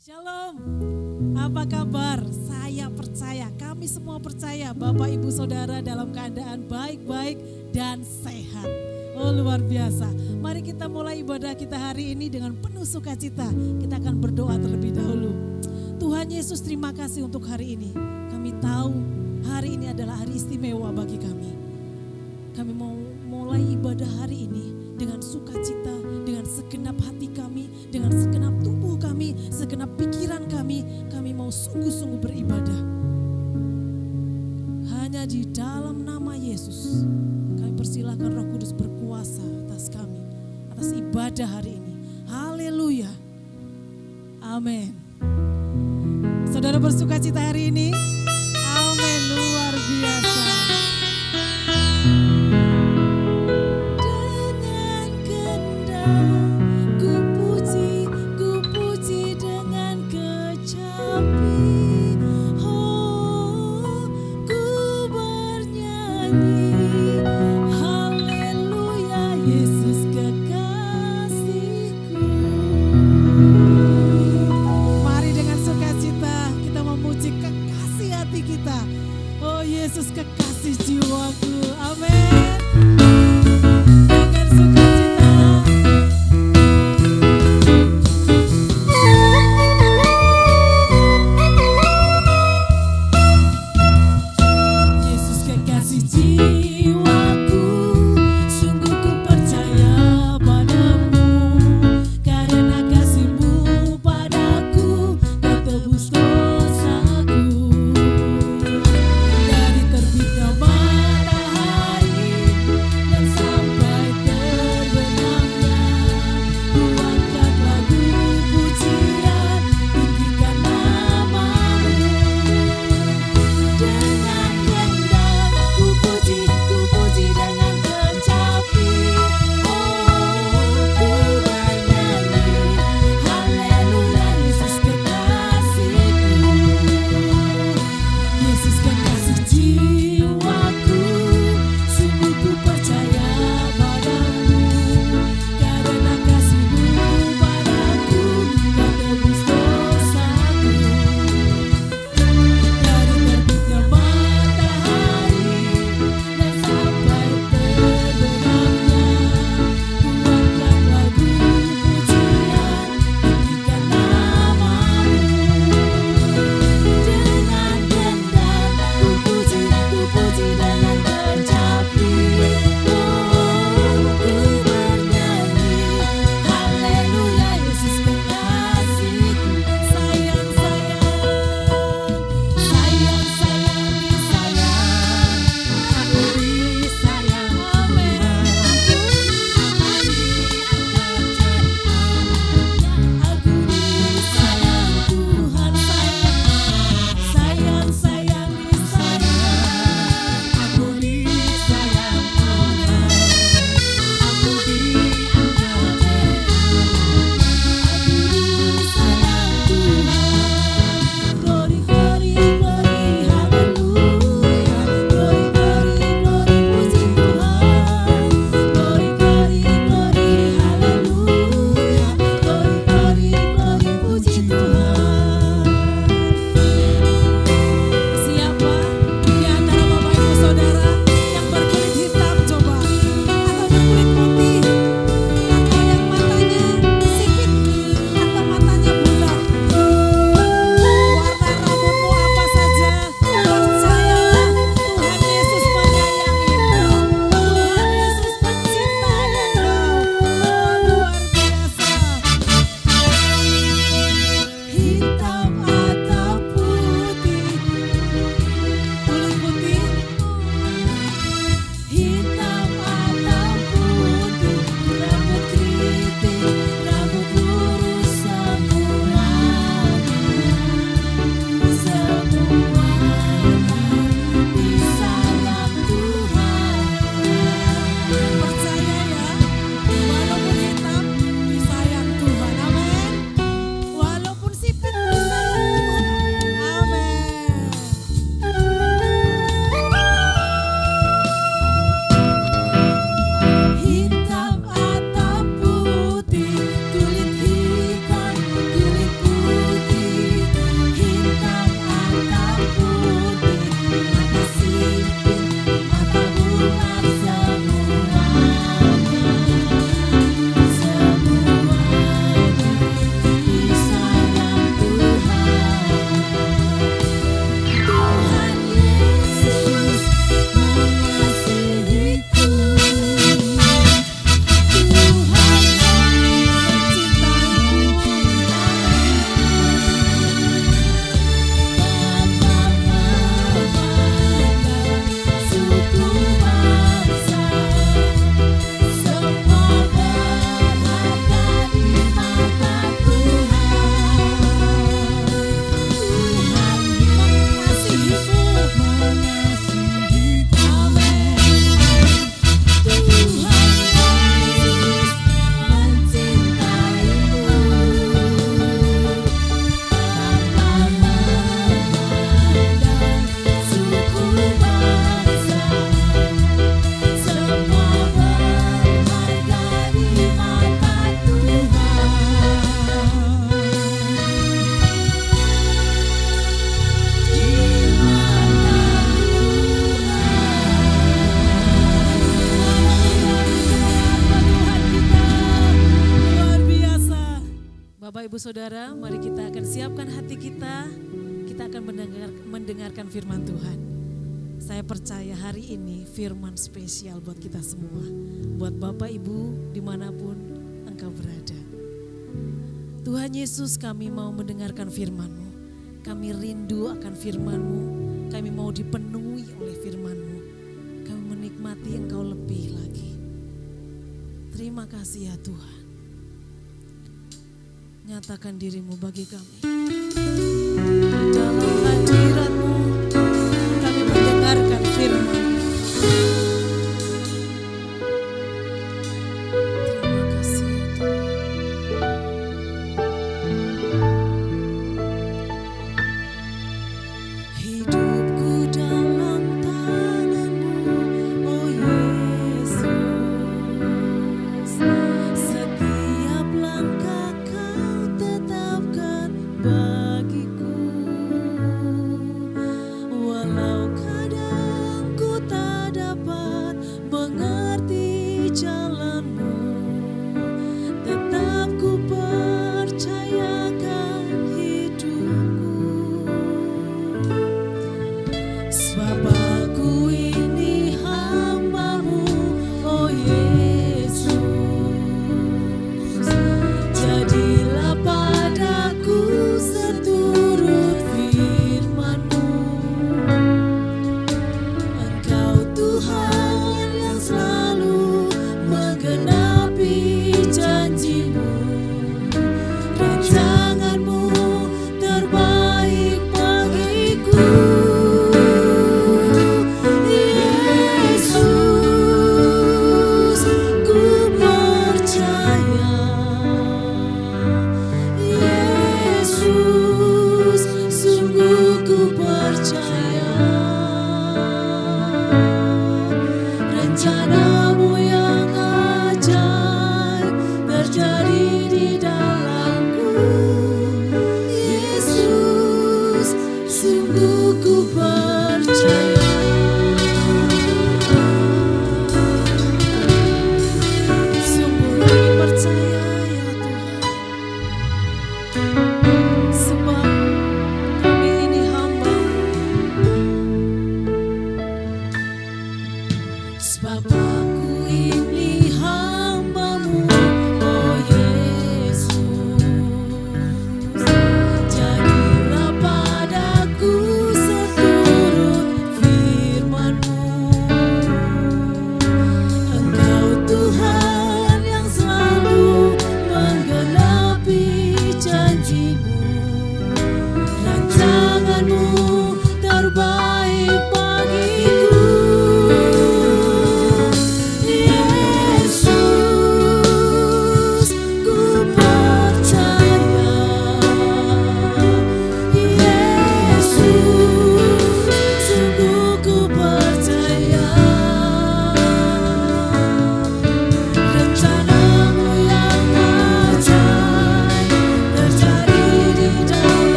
Shalom, apa kabar? Saya percaya, kami semua percaya Bapak Ibu Saudara dalam keadaan baik-baik dan sehat. Oh luar biasa, mari kita mulai ibadah kita hari ini dengan penuh sukacita. Kita akan berdoa terlebih dahulu. Tuhan Yesus, terima kasih untuk hari ini. Kami tahu hari ini adalah hari istimewa bagi kami. Kami mau mulai ibadah hari ini dengan sukacita, dengan segenap hati kami, dengan segenap tubuh kami, segenap pikiran kami mau sungguh-sungguh beribadah. Hanya di dalam nama Yesus, kami persilahkan Roh Kudus berkuasa atas kami, atas ibadah hari ini. Haleluya. Amin. Saudara bersukacita hari ini? Amin, luar biasa. Mari dengan sukacita kita memuji kekasih Ibu Saudara, mari kita akan siapkan hati kita. Kita akan mendengarkan firman Tuhan. Saya percaya hari ini firman spesial buat kita semua. Buat Bapak Ibu dimanapun engkau berada. Tuhan Yesus, kami mau mendengarkan firman-Mu. Kami rindu akan firman-Mu. Kami mau dipenuhi oleh firman-Mu. Kami menikmati Engkau lebih lagi. Terima kasih ya Tuhan. Nyatakan diri-Mu bagi kami. Dalam hadirat-Mu kami mendengarkan firman. Terima kasih ya Tuhan. Hidupku dalam tangan-Mu, oh Yesus. Setiap langkah Kau tetapkan bagiku.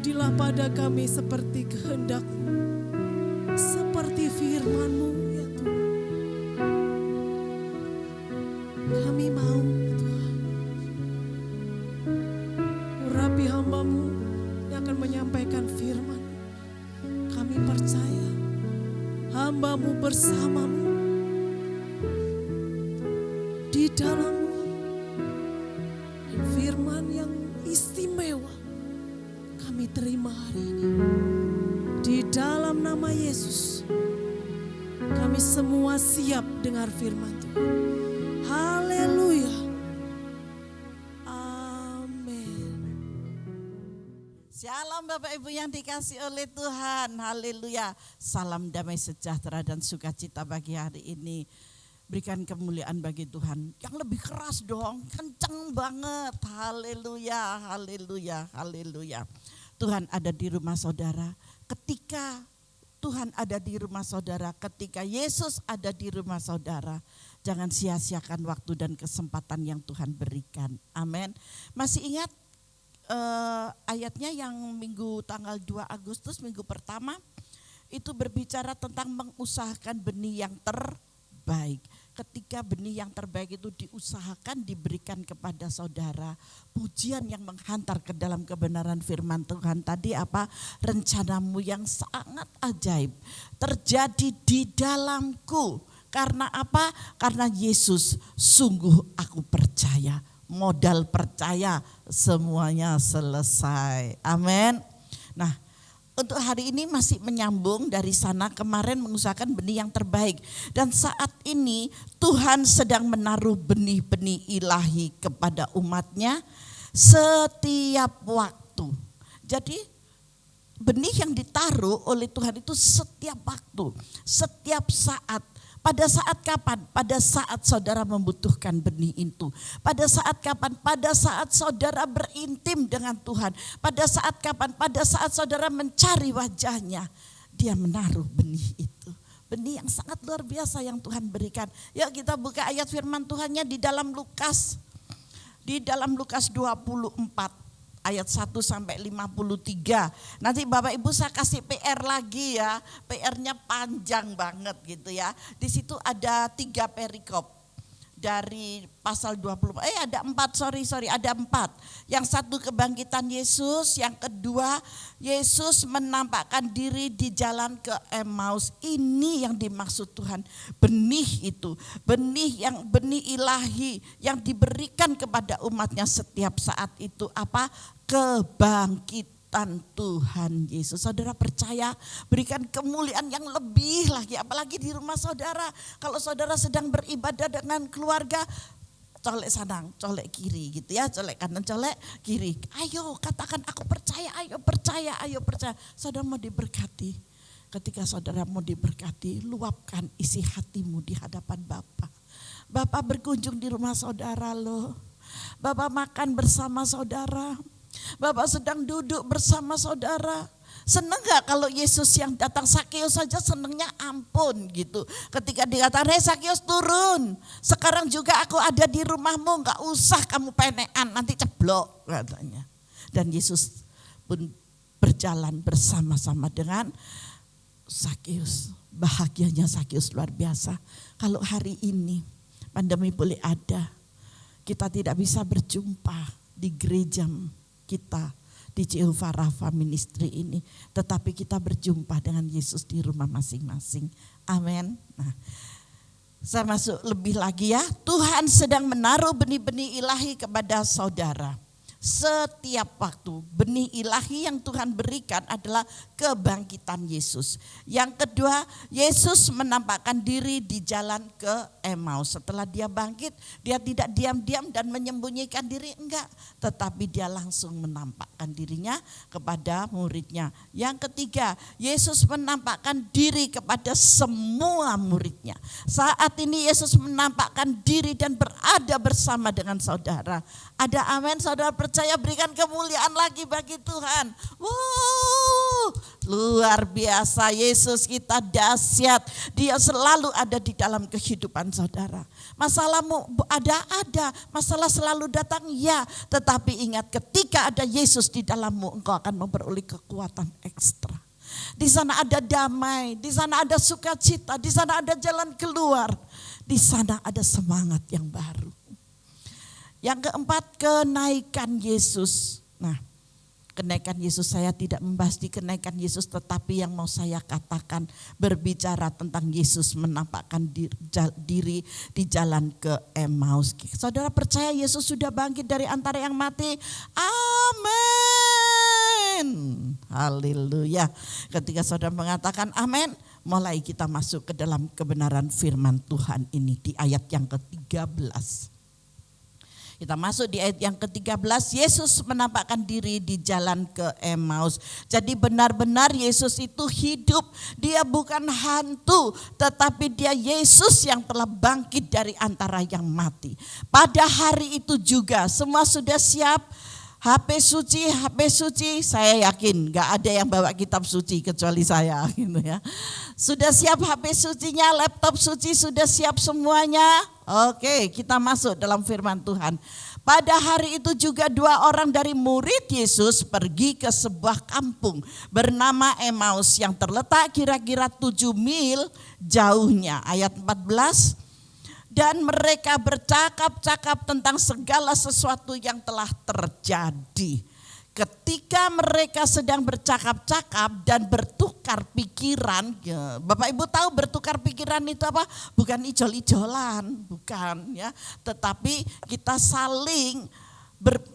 Jadilah pada kami seperti kehendak-Mu, seperti firman-Mu ya Tuhan. Kami mau Tuhan, urapi hamba-Mu yang akan menyampaikan firman. Kami percaya hamba-Mu bersama-Mu di dalam-Mu, dan firman yang istimewa kami terima hari ini. Di dalam nama Yesus, kami semua siap dengar firman Tuhan. Haleluya. Amin. Shalom Bapak Ibu yang dikasih oleh Tuhan. Haleluya. Salam damai sejahtera dan sukacita bagi hari ini. Berikan kemuliaan bagi Tuhan. Yang lebih keras dong, kencang banget. Haleluya, haleluya, haleluya. Tuhan ada di rumah saudara. Ketika Tuhan ada di rumah saudara, ketika Yesus ada di rumah saudara, jangan sia-siakan waktu dan kesempatan yang Tuhan berikan. Amin. Masih ingat ayatnya yang minggu tanggal 2 Agustus, minggu pertama, itu berbicara tentang mengusahakan benih yang terbaik. Ketika benih yang terbaik itu diusahakan, diberikan kepada saudara, pujian yang menghantar ke dalam kebenaran firman Tuhan tadi apa? Rencanamu yang sangat ajaib terjadi di dalamku. Karena apa? Karena Yesus, sungguh aku percaya. Modal percaya semuanya selesai. Amin. Nah, untuk hari ini masih menyambung dari sana, kemarin mengusahakan benih yang terbaik. Dan saat ini Tuhan sedang menaruh benih-benih ilahi kepada umatnya setiap waktu. Jadi benih yang ditaruh oleh Tuhan itu setiap waktu, setiap saat. Pada saat kapan? Pada saat saudara membutuhkan benih itu. Pada saat kapan? Pada saat saudara berintim dengan Tuhan. Pada saat kapan? Pada saat saudara mencari wajahnya. Dia menaruh benih itu. Benih yang sangat luar biasa yang Tuhan berikan. Yuk kita buka ayat firman Tuhannya di dalam Lukas. Di dalam Lukas 24. Ayat 1 sampai 53. Nanti Bapak Ibu saya kasih PR lagi ya. PR-nya panjang banget gitu ya. Di situ ada 3 perikop. Dari pasal 20. Ada 4. Yang satu kebangkitan Yesus. Yang kedua Yesus menampakkan diri di jalan ke Emmaus. Ini yang dimaksud Tuhan. Benih itu. Benih ilahi yang diberikan kepada umatnya setiap saat itu apa? Kebangkitan Tuhan Yesus. Saudara percaya, berikan kemuliaan yang lebih lagi, apalagi di rumah saudara. Kalau saudara sedang beribadah dengan keluarga, colek kanan, colek kiri gitu ya, colek kanan, colek kiri. Ayo katakan aku percaya, ayo percaya. Saudara mau diberkati. Ketika saudara mau diberkati, luapkan isi hatimu di hadapan Bapa. Bapa berkunjung di rumah saudara loh. Bapa makan bersama saudara. Bapak sedang duduk bersama saudara. Senang gak kalau Yesus yang datang? Sakeus saja senangnya ampun gitu. Ketika dikatakan, hei Sakeus turun. Sekarang juga aku ada di rumahmu, gak usah kamu penean, nanti ceblok katanya. Dan Yesus pun berjalan bersama-sama dengan Sakeus. Bahagianya Sakeus luar biasa. Kalau hari ini pandemi boleh ada, kita tidak bisa berjumpa di gereja kita di Jehovah Rafa Ministry ini, tetapi kita berjumpa dengan Yesus di rumah masing-masing. Amin. Nah, saya masuk lebih lagi ya. Tuhan sedang menaruh benih-benih ilahi kepada saudara. Setiap waktu benih ilahi yang Tuhan berikan adalah kebangkitan Yesus. Yang kedua, Yesus menampakkan diri di jalan ke Emmaus. Setelah dia bangkit, dia tidak diam-diam dan menyembunyikan diri, enggak. Tetapi dia langsung menampakkan dirinya kepada muridnya. Yang ketiga, Yesus menampakkan diri kepada semua muridnya. Saat ini Yesus menampakkan diri dan berada bersama dengan saudara. Ada amin, saudara percaya? percaya, berikan kemuliaan lagi bagi Tuhan. Luar biasa, Yesus kita dahsyat. Dia selalu ada di dalam kehidupan saudara. Masalahmu ada, masalah selalu datang, ya. Tetapi ingat, ketika ada Yesus di dalammu, engkau akan memperoleh kekuatan ekstra. Di sana ada damai, di sana ada sukacita, di sana ada jalan keluar. Di sana ada semangat yang baru. Yang keempat, kenaikan Yesus. Nah, kenaikan Yesus, saya tidak membahas di kenaikan Yesus, tetapi yang mau saya katakan berbicara tentang Yesus menampakkan diri di jalan ke Emmaus. Saudara percaya Yesus sudah bangkit dari antara yang mati? Amin. Haleluya. Ketika saudara mengatakan amin, mulai kita masuk ke dalam kebenaran firman Tuhan ini di ayat yang ke-13. Kita masuk di ayat yang ke-13, Yesus menampakkan diri di jalan ke Emmaus. Jadi benar-benar Yesus itu hidup, dia bukan hantu, tetapi dia Yesus yang telah bangkit dari antara yang mati. Pada hari itu juga semua sudah siap, HP suci, saya yakin gak ada yang bawa kitab suci kecuali saya gitu ya. Sudah siap HP sucinya, laptop suci sudah siap semuanya. Oke, kita masuk dalam firman Tuhan. Pada hari itu juga 2 orang dari murid Yesus pergi ke sebuah kampung bernama Emmaus yang terletak kira-kira 7 mil jauhnya. Ayat 14. Dan mereka bercakap-cakap tentang segala sesuatu yang telah terjadi. Ketika mereka sedang bercakap-cakap dan bertukar pikiran, ya, Bapak Ibu tahu bertukar pikiran itu apa? Bukan ijol-ijolan, bukan ya. Tetapi kita saling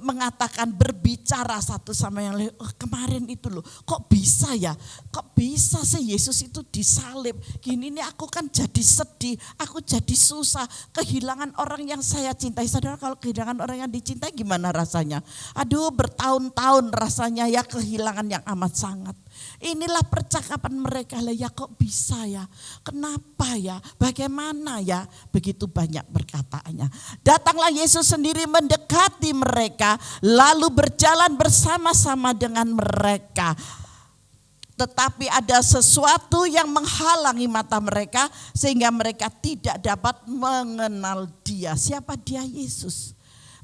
mengatakan, berbicara satu sama yang lain. Oh, kemarin itu loh, kok bisa ya? Kok bisa sih Yesus itu disalib? Gini nih, aku kan jadi sedih, aku jadi susah, kehilangan orang yang saya cintai. Saudara, kalau kehilangan orang yang dicintai gimana rasanya? Aduh, bertahun-tahun rasanya ya, kehilangan yang amat sangat. Inilah percakapan mereka, lah ya kok bisa ya? Kenapa ya? Bagaimana ya? Begitu banyak perkataannya. Datanglah Yesus sendiri mendekati mereka, lalu berjalan bersama-sama dengan mereka. Tetapi ada sesuatu yang menghalangi mata mereka sehingga mereka tidak dapat mengenal dia. Siapa dia? Yesus.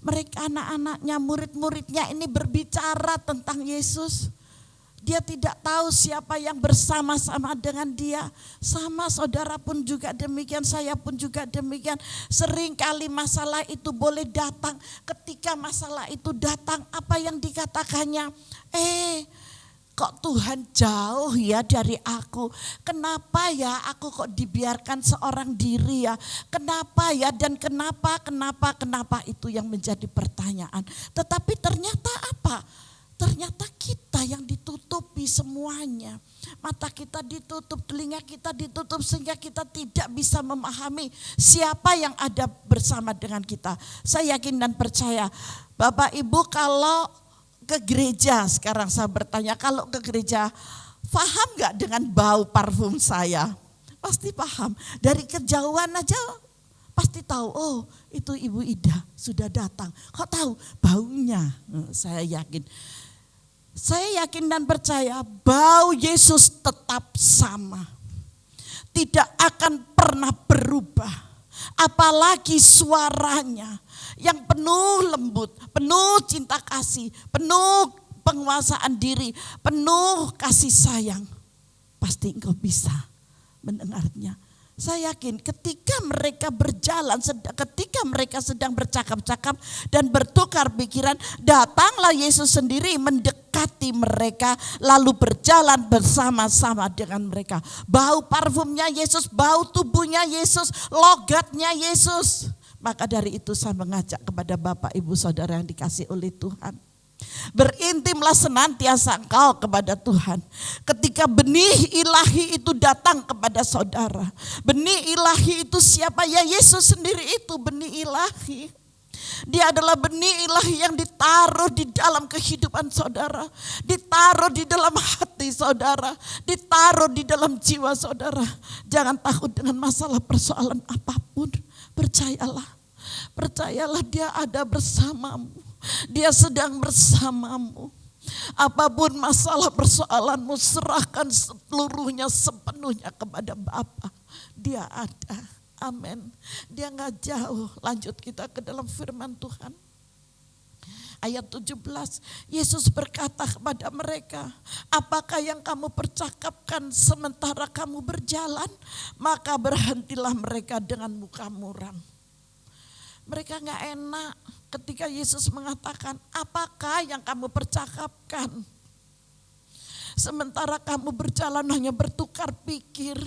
Mereka, anak-anaknya, murid-muridnya ini berbicara tentang Yesus. Dia tidak tahu siapa yang bersama-sama dengan dia. Sama saudara pun juga demikian, saya pun juga demikian. Seringkali masalah itu boleh datang. Ketika masalah itu datang, apa yang dikatakannya? Kok Tuhan jauh ya dari aku? Kenapa ya aku kok dibiarkan seorang diri ya? Kenapa ya, dan kenapa itu yang menjadi pertanyaan. Tetapi ternyata apa? Ternyata kita yang ditutupi semuanya. Mata kita ditutup, telinga kita ditutup sehingga kita tidak bisa memahami siapa yang ada bersama dengan kita. Saya yakin dan percaya, Bapak Ibu kalau ke gereja, sekarang saya bertanya, kalau ke gereja paham gak dengan bau parfum saya? Pasti paham. Dari kejauhan aja pasti tahu, oh itu Ibu Ida sudah datang. Kok tahu baunya? Saya yakin. Saya yakin dan percaya bau Yesus tetap sama. Tidak akan pernah berubah. Apalagi suaranya yang penuh lembut, penuh cinta kasih, penuh penguasaan diri, penuh kasih sayang. Pasti engkau bisa mendengarnya. Saya yakin ketika mereka berjalan, ketika mereka sedang bercakap-cakap dan bertukar pikiran, datanglah Yesus sendiri mendekati mereka, lalu berjalan bersama-sama dengan mereka. Bau parfumnya Yesus, bau tubuhnya Yesus, logatnya Yesus. Maka dari itu saya mengajak kepada Bapak, Ibu, Saudara yang dikasihi oleh Tuhan. Berintimlah senantiasa engkau kepada Tuhan. Ketika benih ilahi itu datang kepada saudara. Benih ilahi itu siapa? Ya Yesus sendiri itu benih ilahi. Dia adalah benih ilahi yang ditaruh di dalam kehidupan saudara. Ditaruh di dalam hati saudara. Ditaruh di dalam jiwa saudara. Jangan takut dengan masalah persoalan apapun. Percayalah. Percayalah dia ada bersamamu. Dia sedang bersamamu. Apapun masalah persoalanmu, serahkan seluruhnya sepenuhnya kepada Bapa. Dia ada. Amin. Dia gak jauh. Lanjut kita ke dalam firman Tuhan. Ayat 17, Yesus berkata kepada mereka, apakah yang kamu percakapkan sementara kamu berjalan? Maka berhentilah mereka dengan muka muram. Mereka gak enak ketika Yesus mengatakan, apakah yang kamu percakapkan? Sementara kamu berjalan hanya bertukar pikir,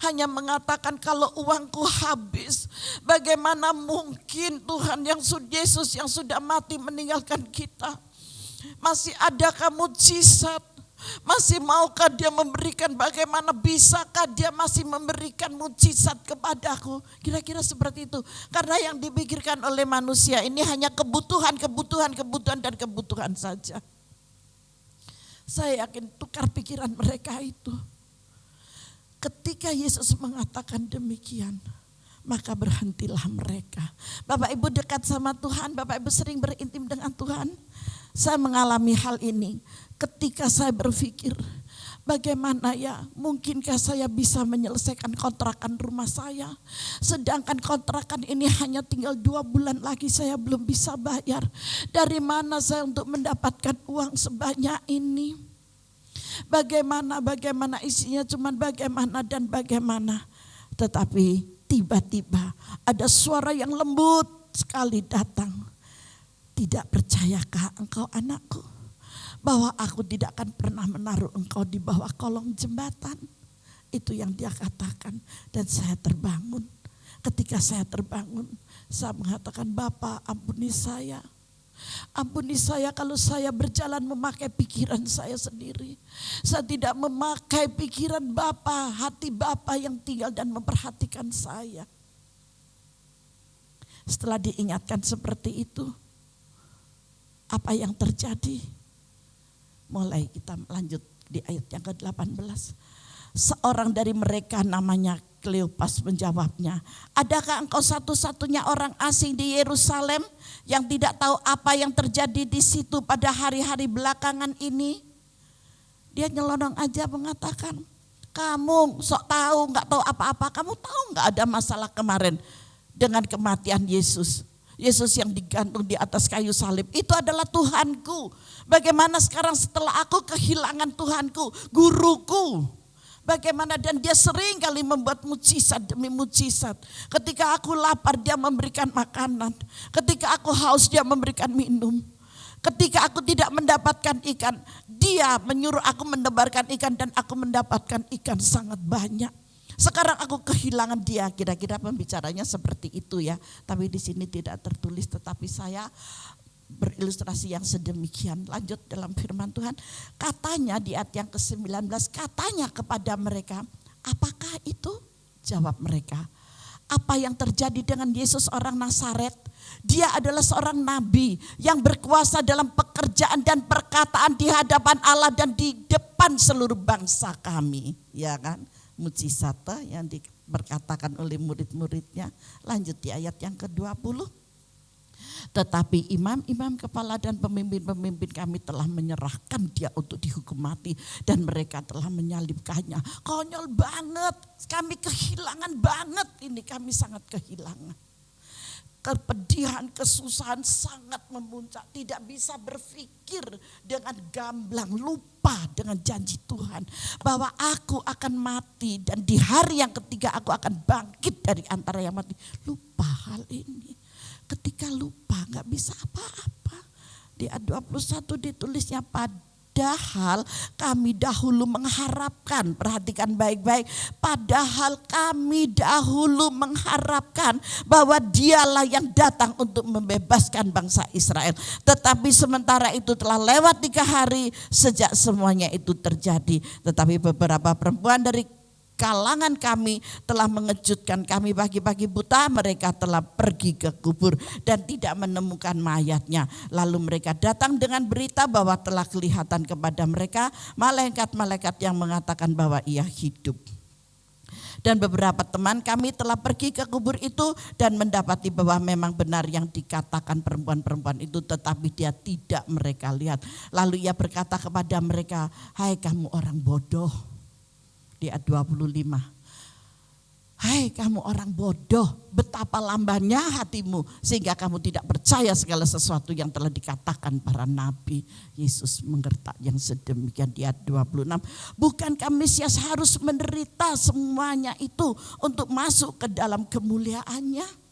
hanya mengatakan kalau uangku habis, bagaimana mungkin Tuhan Yesus yang sudah mati meninggalkan kita, masih adakah mujizat? Masih maukah dia memberikan, bagaimana bisakah dia masih memberikan mujizat kepadaku? Kira-kira seperti itu. Karena yang dipikirkan oleh manusia ini hanya kebutuhan dan kebutuhan saja. Saya yakin tukar pikiran mereka itu. Ketika Yesus mengatakan demikian, maka berhentilah mereka. Bapak Ibu dekat sama Tuhan, Bapak Ibu sering berintim dengan Tuhan. Saya mengalami hal ini ketika saya berpikir, bagaimana ya, mungkinkah saya bisa menyelesaikan kontrakan rumah saya. Sedangkan kontrakan ini hanya tinggal 2 bulan lagi saya belum bisa bayar. Dari mana saya untuk mendapatkan uang sebanyak ini? Bagaimana isinya cuman bagaimana. Tetapi tiba-tiba ada suara yang lembut sekali datang. Tidak percayakah engkau anakku, bahwa aku tidak akan pernah menaruh engkau di bawah kolong jembatan? Itu yang dia katakan, dan saya terbangun. Ketika saya terbangun, saya mengatakan, Bapa ampuni saya. Ampuni saya kalau saya berjalan memakai pikiran saya sendiri. Saya tidak memakai pikiran Bapa, hati Bapa yang tinggal dan memperhatikan saya. Setelah diingatkan seperti itu, apa yang terjadi? Mulai kita lanjut di ayat yang ke-18. Seorang dari mereka namanya Kleopas menjawabnya, adakah engkau satu-satunya orang asing di Yerusalem yang tidak tahu apa yang terjadi di situ pada hari-hari belakangan ini? Dia nyelonong aja mengatakan, kamu sok tahu, gak tahu apa-apa. Kamu tahu gak ada masalah kemarin dengan kematian Yesus? Yesus yang digantung di atas kayu salib itu adalah Tuhanku. Bagaimana sekarang setelah aku kehilangan Tuhanku, guruku? Bagaimana, dan dia sering kali membuat mujizat demi mujizat. Ketika aku lapar dia memberikan makanan. Ketika aku haus dia memberikan minum. Ketika aku tidak mendapatkan ikan, dia menyuruh aku menebarkan ikan dan aku mendapatkan ikan sangat banyak. Sekarang aku kehilangan dia, kira-kira pembicaranya seperti itu ya. Tapi di sini tidak tertulis, tetapi saya berilustrasi yang sedemikian. Lanjut dalam firman Tuhan, katanya di ayat yang ke-19, katanya kepada mereka, apakah itu? Jawab mereka, apa yang terjadi dengan Yesus orang Nazaret? Dia adalah seorang nabi yang berkuasa dalam pekerjaan dan perkataan di hadapan Allah dan di depan seluruh bangsa kami. Ya kan? Mujizat yang diperkatakan oleh murid-muridnya. Lanjut di ayat yang ke-20. Tetapi imam-imam kepala dan pemimpin-pemimpin kami telah menyerahkan dia untuk dihukum mati dan mereka telah menyalibkannya. Konyol banget, kami kehilangan banget ini, kami sangat kehilangan. Kepedihan, kesusahan sangat memuncak, tidak bisa berpikir dengan gamblang, lupa dengan janji Tuhan bahwa aku akan mati dan di hari yang ketiga aku akan bangkit dari antara yang mati. Lupa hal ini. Ketika lupa gak bisa apa-apa. Di ayat 21 ditulisnya, padahal kami dahulu mengharapkan, perhatikan baik-baik, padahal kami dahulu mengharapkan bahwa dialah yang datang untuk membebaskan bangsa Israel. Tetapi sementara itu telah lewat 3 hari sejak semuanya itu terjadi. Tetapi beberapa perempuan dari kalangan kami telah mengejutkan kami pagi-pagi buta, mereka telah pergi ke kubur dan tidak menemukan mayatnya. Lalu mereka datang dengan berita bahwa telah kelihatan kepada mereka malaikat-malaikat yang mengatakan bahwa ia hidup. Dan beberapa teman kami telah pergi ke kubur itu dan mendapati bahwa memang benar yang dikatakan perempuan-perempuan itu, tetapi dia tidak mereka lihat. Lalu ia berkata kepada mereka, hai kamu orang bodoh. Di ayat 25. Hai kamu orang bodoh, betapa lambannya hatimu sehingga kamu tidak percaya segala sesuatu yang telah dikatakan para nabi. Yesus menggertak yang sedemikian di ayat 26. Bukankah Mesias harus menderita semuanya itu untuk masuk ke dalam kemuliaannya?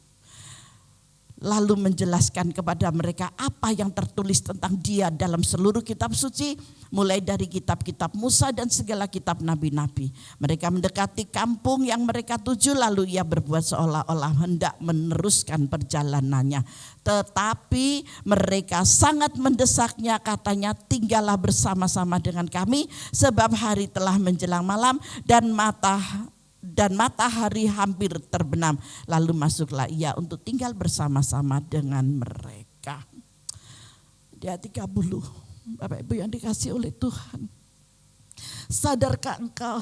Lalu menjelaskan kepada mereka apa yang tertulis tentang dia dalam seluruh kitab suci, mulai dari kitab-kitab Musa dan segala kitab nabi-nabi. Mereka mendekati kampung yang mereka tuju, lalu ia berbuat seolah-olah hendak meneruskan perjalanannya. Tetapi mereka sangat mendesaknya, katanya, tinggallah bersama-sama dengan kami sebab hari telah menjelang malam dan matahari hampir terbenam. Lalu masuklah ia untuk tinggal bersama-sama dengan mereka. Di ayat 30, Bapak Ibu yang dikasihi oleh Tuhan, sadarkah engkau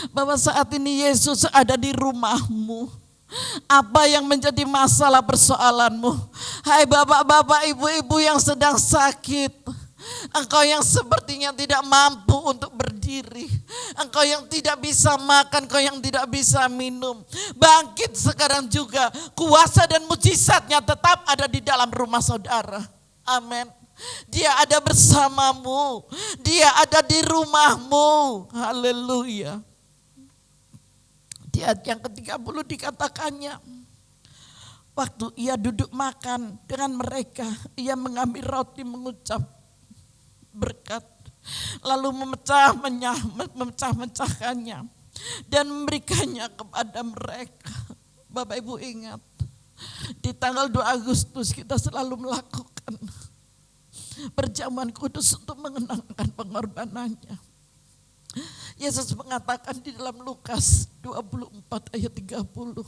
bahwa saat ini Yesus ada di rumahmu? Apa yang menjadi masalah persoalanmu? Hai bapak-bapak, ibu-ibu yang sedang sakit, engkau yang sepertinya tidak mampu untuk berdiri, engkau yang tidak bisa makan, engkau yang tidak bisa minum, bangkit sekarang juga. Kuasa dan mujizatnya tetap ada di dalam rumah saudara. Amin. Dia ada bersamamu, dia ada di rumahmu. Haleluya. Di ayat yang ke-30 dikatakannya, waktu ia duduk makan dengan mereka, ia mengambil roti, mengucap berkat, lalu memecah-mecahkannya dan memberikannya kepada mereka. Bapak Ibu ingat, di tanggal 2 Agustus kita selalu melakukan perjamuan kudus untuk mengenangkan pengorbanannya. Yesus mengatakan di dalam Lukas 24 ayat 30,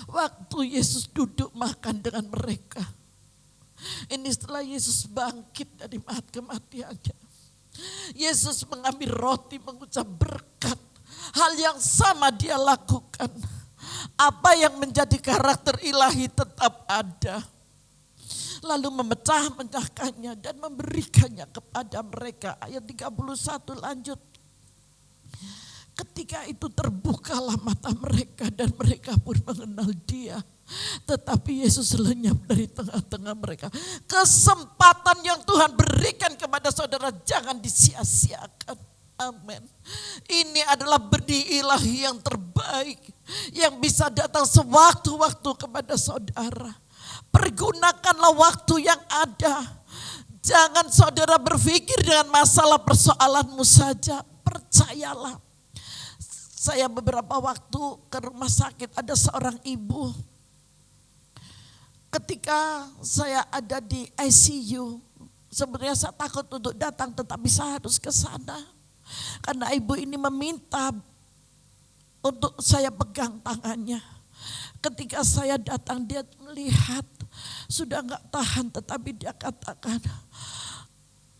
waktu Yesus duduk makan dengan mereka, ini setelah Yesus bangkit dari kematiannya, Yesus mengambil roti, mengucap berkat. Hal yang sama dia lakukan. Apa yang menjadi karakter ilahi tetap ada. Lalu memecah-mecahkannya dan memberikannya kepada mereka. Ayat 31 lanjut. Ketika itu terbukalah mata mereka dan mereka pun mengenal dia. Tetapi Yesus lenyap dari tengah-tengah mereka. Kesempatan yang Tuhan berikan kepada saudara jangan disia-siakan. Amin. Ini adalah benih ilahi yang terbaik yang bisa datang sewaktu-waktu kepada saudara. Pergunakanlah waktu yang ada. Jangan saudara berpikir dengan masalah persoalanmu saja. Percayalah. Saya beberapa waktu ke rumah sakit, ada seorang ibu. Ketika saya ada di ICU, sebenarnya saya takut untuk datang, tetapi saya harus ke sana. Karena ibu ini meminta untuk saya pegang tangannya. Ketika saya datang, dia melihat sudah enggak tahan, tetapi dia katakan,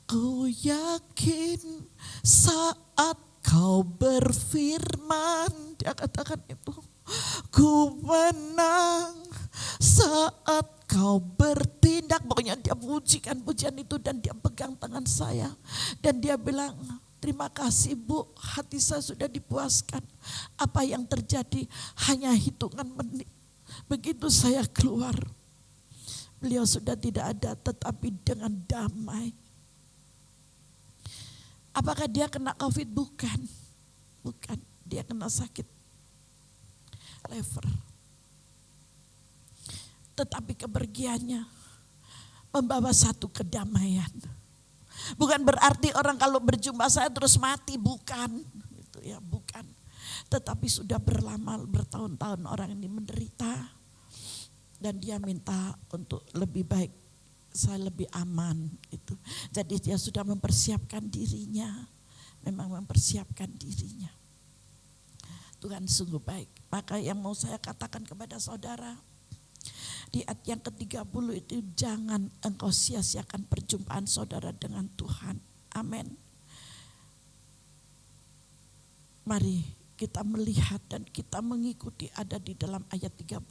ku yakin saat kau berfirman, dia katakan itu, ku menang saat kau bertindak. Pokoknya dia pujikan pujian itu dan dia pegang tangan saya. Dan dia bilang, terima kasih Bu, hati saya sudah dipuaskan. Apa yang terjadi hanya hitungan menit. Begitu saya keluar, beliau sudah tidak ada, tetapi dengan damai. Apakah dia kena COVID? Bukan. Bukan, dia kena sakit liver. Tetapi kepergiannya membawa satu kedamaian. Bukan berarti orang kalau berjumpa saya terus mati, bukan. Itu ya, bukan. Tetapi sudah bertahun-tahun orang ini menderita. Dan dia minta untuk lebih baik, saya lebih aman itu. Jadi dia sudah mempersiapkan dirinya, memang mempersiapkan dirinya. Tuhan sungguh baik. Maka yang mau saya katakan kepada saudara, di ayat yang ke-30 itu, jangan engkau sia-siakan perjumpaan saudara dengan Tuhan. Amin. Mari kita melihat dan kita mengikuti ada di dalam ayat 31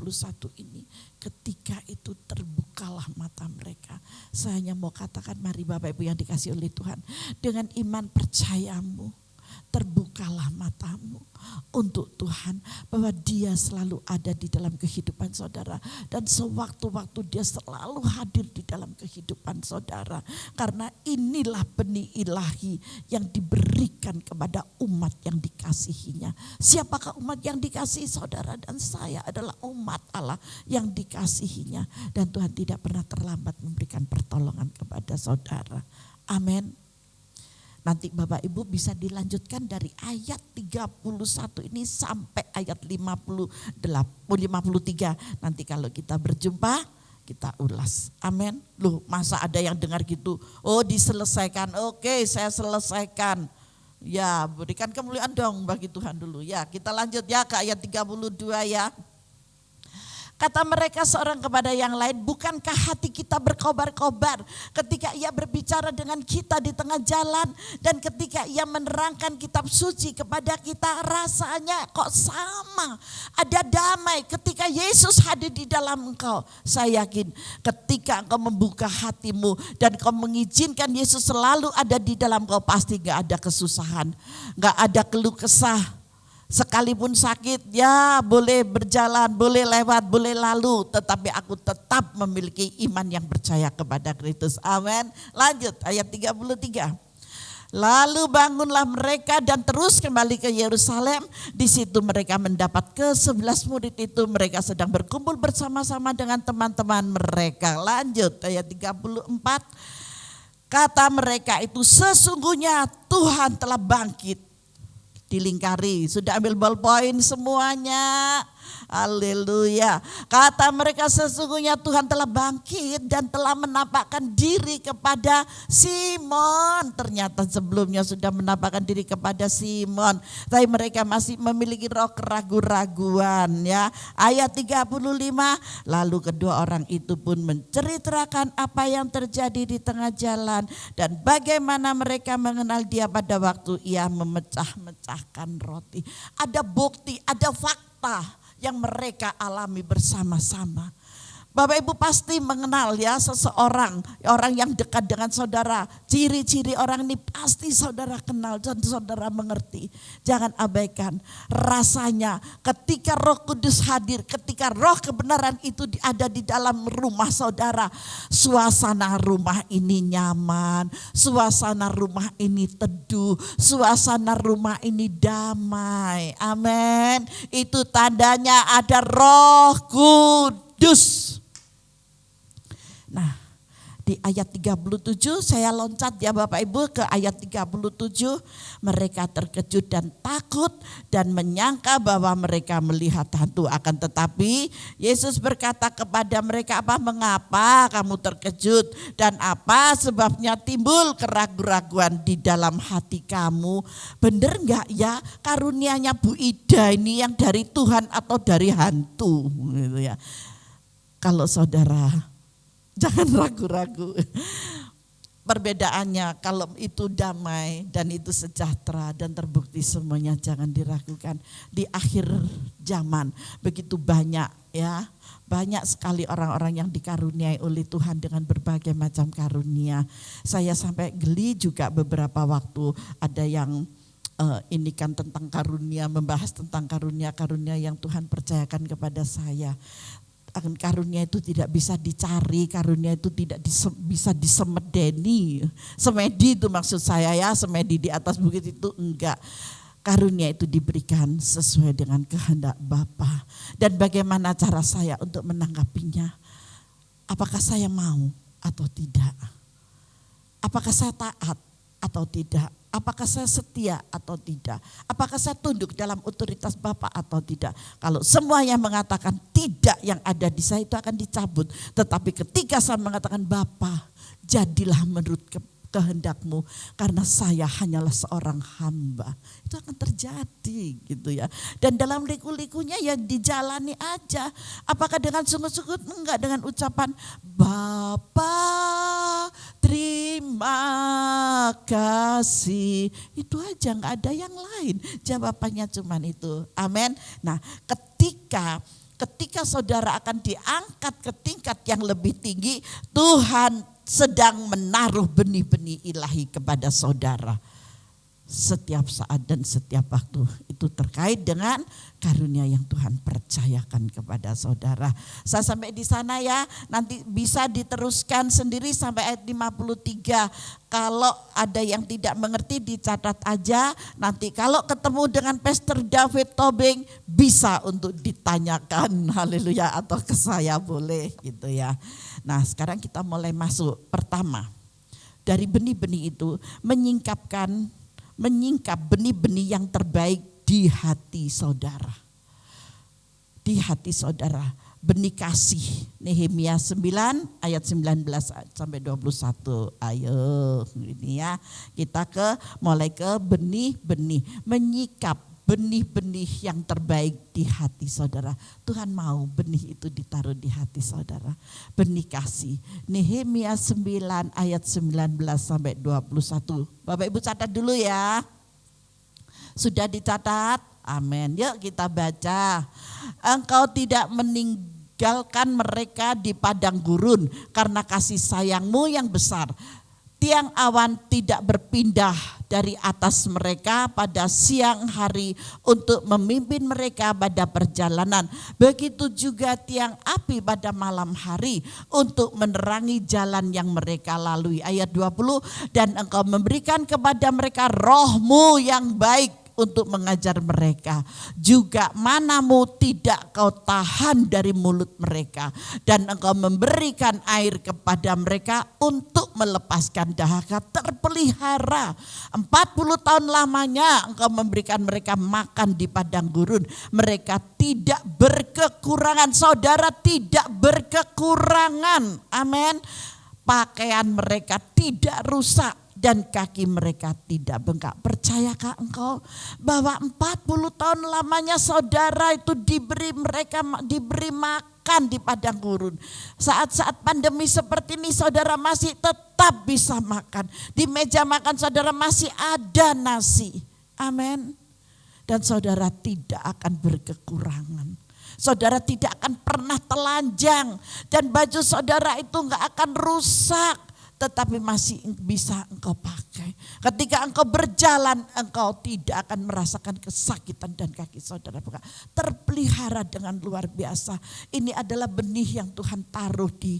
ini. Ketika itu terbukalah mata mereka. Saya hanya mau katakan, mari Bapak Ibu yang dikasihi oleh Tuhan, dengan iman percayamu, terbukalah matamu untuk Tuhan, bahwa Dia selalu ada di dalam kehidupan saudara, dan sewaktu-waktu Dia selalu hadir di dalam kehidupan saudara, karena inilah benih ilahi yang diberikan kepada umat yang dikasihinya. Siapakah umat yang dikasihi saudara dan saya? Adalah umat Allah yang dikasihinya, dan Tuhan tidak pernah terlambat memberikan pertolongan kepada saudara. Amin. Nanti Bapak Ibu bisa dilanjutkan dari ayat 31 ini sampai ayat 53. Nanti kalau kita berjumpa kita ulas. Amin. Loh, masa ada yang dengar gitu? Oh, diselesaikan. Oke, saya selesaikan. Ya, berikan kemuliaan dong bagi Tuhan dulu. Ya, kita lanjut ya ke ayat 32 ya. Kata mereka seorang kepada yang lain, bukankah hati kita berkobar-kobar ketika ia berbicara dengan kita di tengah jalan, dan ketika ia menerangkan kitab suci kepada kita? Rasanya kok sama, ada damai ketika Yesus hadir di dalam engkau. Saya yakin ketika engkau membuka hatimu dan engkau mengizinkan Yesus selalu ada di dalam engkau, pasti gak ada kesusahan, gak ada keluh kesah. Sekalipun sakit, ya boleh berjalan, boleh lewat, boleh lalu, tetapi aku tetap memiliki iman yang percaya kepada Kristus. Amin. Lanjut ayat 33. Lalu bangunlah mereka dan terus kembali ke Yerusalem. Di situ mereka mendapat ke-11 murid itu. Mereka sedang berkumpul bersama-sama dengan teman-teman mereka. Lanjut ayat 34. Kata mereka itu, sesungguhnya Tuhan telah bangkit. Dilingkari, sudah ambil ballpoint semuanya. Haleluya. Kata mereka, sesungguhnya Tuhan telah bangkit dan telah menampakkan diri kepada Simon. Ternyata sebelumnya sudah menampakkan diri kepada Simon, tapi mereka masih memiliki roh keraguan-raguan ya. Ayat 35, lalu kedua orang itu pun menceritakan apa yang terjadi di tengah jalan dan bagaimana mereka mengenal Dia pada waktu Ia memecah-mecahkan roti. Ada bukti, ada fakta yang mereka alami bersama-sama. Bapak Ibu pasti mengenal ya seseorang, orang yang dekat dengan saudara. Ciri-ciri orang ini pasti saudara kenal dan saudara mengerti. Jangan abaikan rasanya ketika Roh Kudus hadir, ketika roh kebenaran itu ada di dalam rumah saudara. Suasana rumah ini nyaman, suasana rumah ini teduh, suasana rumah ini damai. Amin. Itu tandanya ada Roh Kudus. Nah, di ayat 37 saya loncat ya Bapak Ibu ke ayat 37. Mereka terkejut dan takut dan menyangka bahwa mereka melihat hantu. Akan tetapi Yesus berkata kepada mereka, mengapa kamu terkejut dan apa sebabnya timbul keraguan-raguan di dalam hati kamu? Bener gak ya karunianya Bu Ida ini yang dari Tuhan atau dari hantu gitu ya. Kalau saudara jangan ragu-ragu. Perbedaannya kalau itu damai dan itu sejahtera dan terbukti semuanya, jangan diragukan. Di akhir zaman begitu banyak ya, banyak sekali orang-orang yang dikaruniai oleh Tuhan dengan berbagai macam karunia. Saya sampai geli juga beberapa waktu ada yang ini kan tentang karunia, membahas tentang karunia-karunia yang Tuhan percayakan kepada saya. Karunia itu tidak bisa dicari, karunia itu tidak bisa disemedeni. Semedi itu maksud saya ya, semedi di atas bukit itu enggak. Karunia itu diberikan sesuai dengan kehendak Bapa. Dan bagaimana cara saya untuk menanggapinya? Apakah saya mau atau tidak? Apakah saya taat atau tidak? Apakah saya setia atau tidak? Apakah saya tunduk dalam otoritas Bapa atau tidak? Kalau semua yang mengatakan tidak, yang ada di saya itu akan dicabut. Tetapi ketika saya mengatakan Bapa, jadilah menurut kehendakmu, karena saya hanyalah seorang hamba, itu akan terjadi gitu ya. Dan dalam liku-likunya ya dijalani aja. Apakah dengan sungguh-sungguh? Enggak, dengan ucapan Bapa terima kasih. Itu aja, nggak ada yang lain. Jawabannya cuman itu. Amin. Nah, ketika saudara akan diangkat ke tingkat yang lebih tinggi, Tuhan sedang menaruh benih-benih ilahi kepada saudara. Setiap saat dan setiap waktu itu terkait dengan karunia yang Tuhan percayakan kepada saudara. Saya sampai di sana ya, nanti bisa diteruskan sendiri sampai ayat 53. Kalau ada yang tidak mengerti dicatat aja, nanti kalau ketemu dengan Pastor David Tobing bisa untuk ditanyakan, haleluya, atau ke saya boleh gitu ya. Nah sekarang kita mulai masuk. Pertama, dari benih-benih itu menyingkap benih-benih yang terbaik di hati saudara. Di hati saudara, benih kasih. Nehemia 9 ayat 19 sampai 21. Ayo ini ya, kita mulai ke benih-benih. Menyikap benih-benih yang terbaik di hati saudara. Tuhan mau benih itu ditaruh di hati saudara. Benih kasih. Nehemia 9 ayat 19 sampai 21. Bapak Ibu catat dulu ya. Sudah dicatat? Amin. Yuk kita baca. Engkau tidak meninggalkan mereka di padang gurun karena kasih sayangmu yang besar. Tiang awan tidak berpindah dari atas mereka pada siang hari untuk memimpin mereka pada perjalanan. Begitu juga tiang api pada malam hari untuk menerangi jalan yang mereka lalui. Ayat 20, dan engkau memberikan kepada mereka rohmu yang baik untuk mengajar mereka. Juga manamu tidak kau tahan dari mulut mereka. Dan engkau memberikan air kepada mereka untuk melepaskan dahaga terpelihara. 40 tahun lamanya engkau memberikan mereka makan di padang gurun. Mereka tidak berkekurangan. Saudara tidak berkekurangan. Amin. Pakaian mereka tidak rusak dan kaki mereka tidak bengkak. Percayakah engkau bahwa 40 tahun lamanya saudara itu diberi makan di padang gurun. Saat-saat pandemi seperti ini saudara masih tetap bisa makan. Di meja makan saudara masih ada nasi. Amin. Dan saudara tidak akan berkekurangan. Saudara tidak akan pernah telanjang. Dan baju saudara itu gak akan rusak. Tetapi masih bisa engkau pakai. Ketika engkau berjalan, engkau tidak akan merasakan kesakitan dan kaki saudara bengkak. Terpelihara dengan luar biasa. Ini adalah benih yang Tuhan taruh di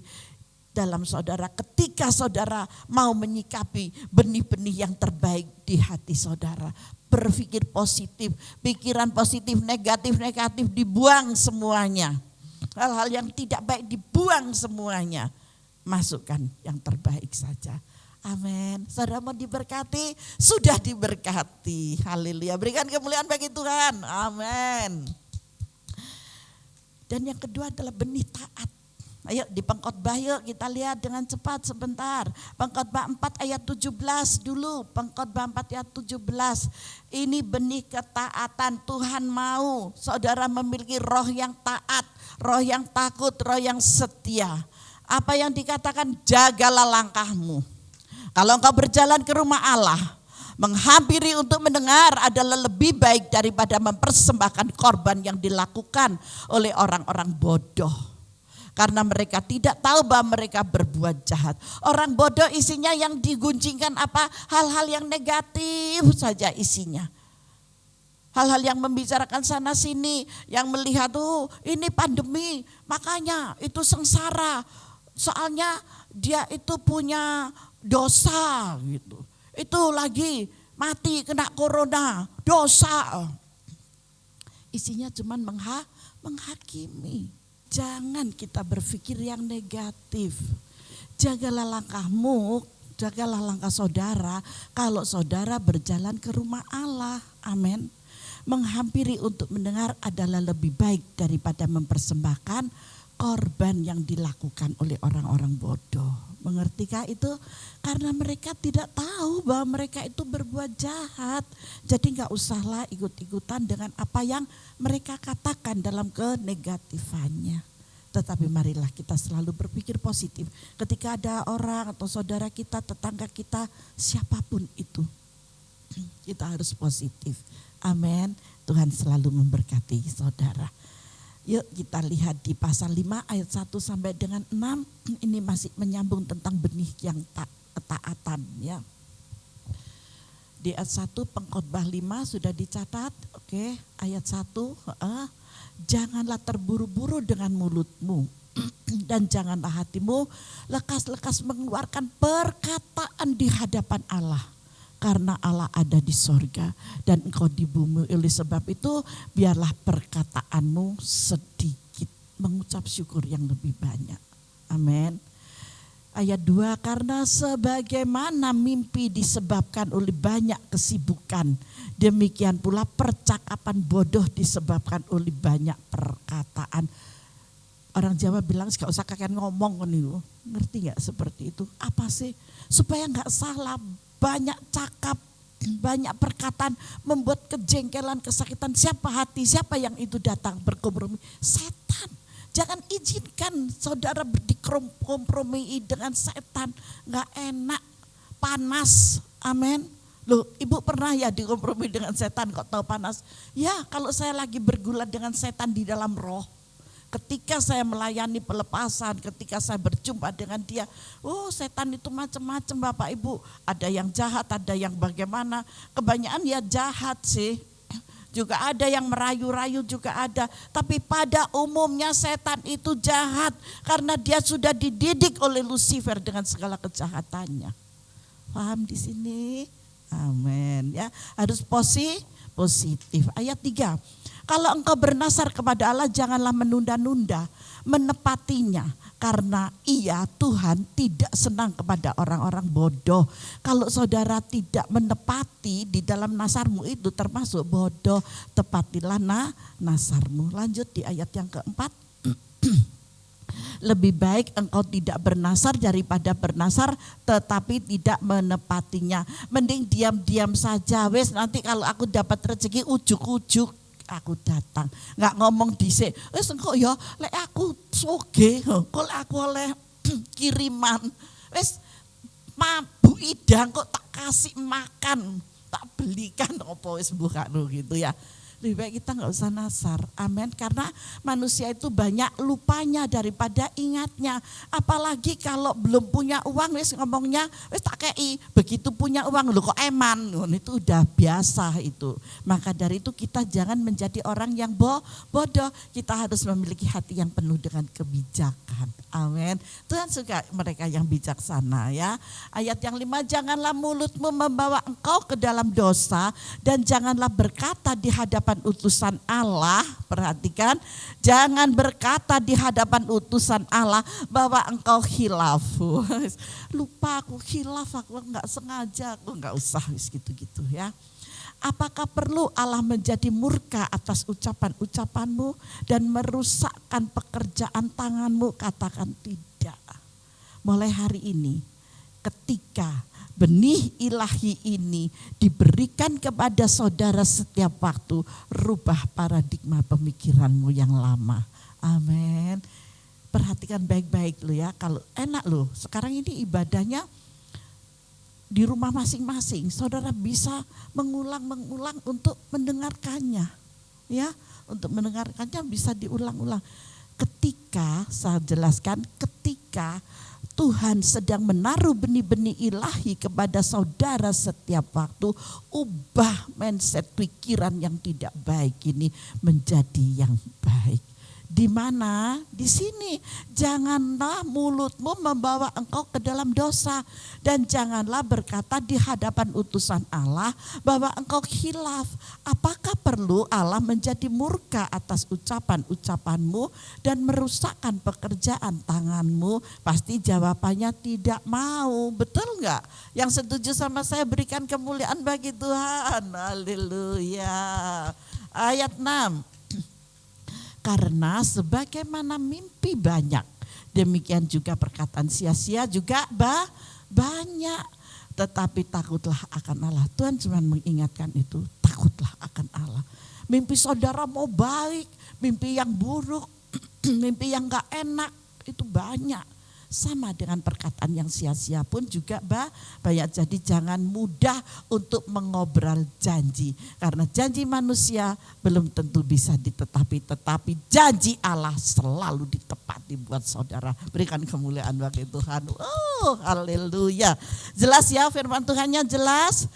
dalam saudara. Ketika saudara mau menyikapi benih-benih yang terbaik di hati saudara. Berpikir positif, pikiran positif, negatif dibuang semuanya. Hal-hal yang tidak baik dibuang semuanya. Masukkan yang terbaik saja. Amin. Saudara mau diberkati? Sudah diberkati. Haleluya. Berikan kemuliaan bagi Tuhan. Amin. Dan yang kedua adalah benih taat. Ayo di Pengkhotbah yuk kita lihat dengan cepat sebentar. Pengkhotbah 4 ayat 17 dulu. Pengkhotbah 4 ayat 17. Ini benih ketaatan. Tuhan mau saudara memiliki roh yang taat, roh yang takut, roh yang setia. Apa yang dikatakan, jagalah langkahmu. Kalau engkau berjalan ke rumah Allah, menghampiri untuk mendengar adalah lebih baik daripada mempersembahkan korban yang dilakukan oleh orang-orang bodoh. Karena mereka tidak tahu bahwa mereka berbuat jahat. Orang bodoh isinya yang diguncingkan apa? Hal-hal yang negatif saja isinya. Hal-hal yang membicarakan sana sini, yang melihat ini pandemi, makanya itu sengsara. Soalnya dia itu punya dosa gitu. Itu lagi mati kena corona, dosa. Isinya cuma menghakimi. Jangan kita berpikir yang negatif. Jagalah langkahmu, jagalah langkah saudara kalau saudara berjalan ke rumah Allah. Amin. Menghampiri untuk mendengar adalah lebih baik daripada mempersembahkan korban yang dilakukan oleh orang-orang bodoh. Mengertikah itu? Karena mereka tidak tahu bahwa mereka itu berbuat jahat. Jadi gak usahlah ikut-ikutan dengan apa yang mereka katakan dalam kenegatifannya. Tetapi marilah kita selalu berpikir positif. Ketika ada orang atau saudara kita, tetangga kita, siapapun itu, kita harus positif. Amin. Tuhan selalu memberkati saudara. Yuk kita lihat di pasal 5 ayat 1 sampai dengan 6. Ini masih menyambung tentang benih yang ketaatan ya. Di ayat 1 Pengkhotbah 5 sudah dicatat. Oke, ayat 1. Janganlah terburu-buru dengan mulutmu dan janganlah hatimu lekas-lekas mengeluarkan perkataan di hadapan Allah. Karena Allah ada di sorga dan engkau di bumi. Oleh sebab itu biarlah perkataanmu sedikit, mengucap syukur yang lebih banyak. Amin. Ayat 2, karena sebagaimana mimpi disebabkan oleh banyak kesibukan, demikian pula percakapan bodoh disebabkan oleh banyak perkataan. Orang Jawa bilang gak usah kakek ngomong kan itu. Ngerti gak seperti itu? Apa sih? Supaya gak salah, banyak cakap, banyak perkataan membuat kejengkelan, kesakitan. Siapa hati, siapa yang itu datang berkompromi? Setan. Jangan izinkan saudara dikompromi dengan setan. Gak enak, panas, amin. Loh, ibu pernah ya dikompromi dengan setan kok tahu panas? Ya, kalau saya lagi bergulat dengan setan di dalam roh. Ketika saya melayani pelepasan, ketika saya berjumpa dengan dia, setan itu macam-macam Bapak Ibu. Ada yang jahat, ada yang bagaimana. Kebanyakan ya jahat sih. Juga ada yang merayu-rayu juga ada. Tapi pada umumnya setan itu jahat. Karena dia sudah dididik oleh Lucifer dengan segala kejahatannya. Paham di sini? Amin. Ya, harus positif. Ayat 3. Kalau engkau bernasar kepada Allah, janganlah menunda-nunda, menepatinya. Karena Tuhan tidak senang kepada orang-orang bodoh. Kalau saudara tidak menepati di dalam nasarmu itu termasuk bodoh, tepatilah nasarmu. Lanjut di ayat yang keempat. Lebih baik engkau tidak bernasar daripada bernasar tetapi tidak menepatinya. Mending diam-diam saja. Wes nanti kalau aku dapat rezeki ujuk-ujuk aku datang, nggak ngomong dhisik. Wes engko ya lek aku soge, kok aku oleh kiriman. Wes mabuk idang kok tak kasih makan, tak belikan apa wis buka gitu ya. Lebih baik kita nggak usah nasar, amin. Karena manusia itu banyak lupanya daripada ingatnya. Apalagi kalau belum punya uang, wis ngomongnya, wis tak kei. Begitu punya uang, lo kok eman, itu udah biasa itu. Maka dari itu kita jangan menjadi orang yang bodoh. Kita harus memiliki hati yang penuh dengan kebijakan, amin. Tuhan suka mereka yang bijaksana ya. Ayat yang 5, janganlah mulutmu membawa engkau ke dalam dosa dan janganlah berkata di hadapan utusan Allah, perhatikan, jangan berkata di hadapan utusan Allah bahwa engkau khilaf. Lupa aku khilaf, aku enggak sengaja, aku enggak usah gitu-gitu ya. Apakah perlu Allah menjadi murka atas ucapan-ucapanmu dan merusakkan pekerjaan tanganmu? Katakan tidak. Mulai hari ini ketika benih ilahi ini diberikan kepada saudara setiap waktu, rubah paradigma pemikiranmu yang lama. Amin. Perhatikan baik-baik lo ya, kalau enak lo, sekarang ini ibadahnya di rumah masing-masing, saudara bisa mengulang-mengulang untuk mendengarkannya. Ya, untuk mendengarkannya bisa diulang-ulang. Ketika, saya jelaskan, ketika Tuhan sedang menaruh benih-benih ilahi kepada saudara setiap waktu, ubah mindset pikiran yang tidak baik ini menjadi yang baik. Di mana? Di sini. Janganlah mulutmu membawa engkau ke dalam dosa dan janganlah berkata di hadapan utusan Allah bahwa engkau khilaf. Apakah perlu Allah menjadi murka atas ucapan-ucapanmu dan merusakkan pekerjaan tanganmu? Pasti jawabannya tidak mau. Betul enggak? Yang setuju sama saya berikan kemuliaan bagi Tuhan. Haleluya. Ayat 6. Karena sebagaimana mimpi banyak, demikian juga perkataan sia-sia juga banyak. Tetapi takutlah akan Allah. Tuhan cuma mengingatkan itu, takutlah akan Allah. Mimpi saudara mau baik, mimpi yang buruk, mimpi yang gak enak itu banyak. Sama dengan perkataan yang sia-sia pun juga banyak. Jadi jangan mudah untuk mengobrol janji. Karena janji manusia belum tentu bisa ditetapi. Tetapi janji Allah selalu ditepati buat saudara. Berikan kemuliaan bagi Tuhan. Oh haleluya. Jelas ya firman Tuhannya jelas.